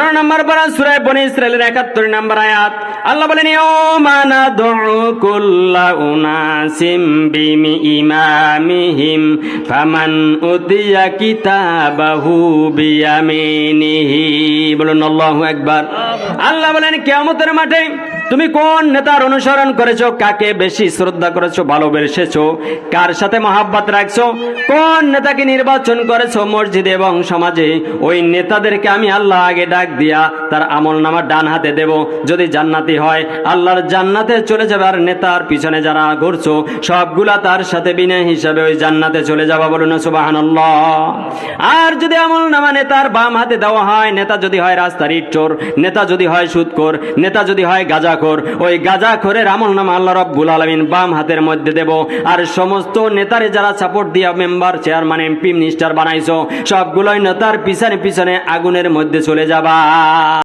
15 নম্বর পারা সূরা বনী ইসরাঈলের 71 নম্বর আয়াত। আল্লাহ বলেন, ইয়াওমা নাদউ কুল্লা উনাসিম বিইমামিহিম ফামান উতিয়া কিতাবাহু বিয়ামিনিহি। বলুন আল্লাহু আকবার। আল্লাহ বলেন, কিয়ামতের মাঠে তুমি কোন নেতার অনুসরণ করেছো, কাকে বেশি শ্রদ্ধা করেছো, ভালোবেসেছো, কার সাথে মহাব্বত রাখছো, কোন নেতাকে নির্বাচন করেছো মসজিদে এবং সমাজে, ওই নেতাদেরকে আমি আল্লাহ আগে ডাক দিয়া তার আমলনামা ডান হাতে দেব। যদি জান্নাতি হয় আল্লাহর জান্নাতে চলে যাবে, আর নেতার পিছনে যারা ঘুরছো সবগুলা তার সাথে বিনা হিসাবে ওই জান্নাতে চলে যাবে। বলুন সুবহানাল্লাহ। আর যদি আমলনামা নেতার বাম হাতে দেওয়া হয়, নেতা যদি হয় রাস্তার ইট চোর, নেতা যদি হয় সুদখোর, নেতা যদি হয় গাঁজাখোর, ওই গাঁজাখোরের আমলনামা আল্লাহ রাব্বুল আলামিন বাম হাতের মধ্যে দেব। আর সমস্ত নেতারে যারা সাপোর্ট দিয়া মেম্বার, চেয়ারম্যান, এমপি, মিনিস্টার বানাইছো, সবগুলোই নেতার পিছনে পিছনে আগুনের মধ্যে চলে যাবা।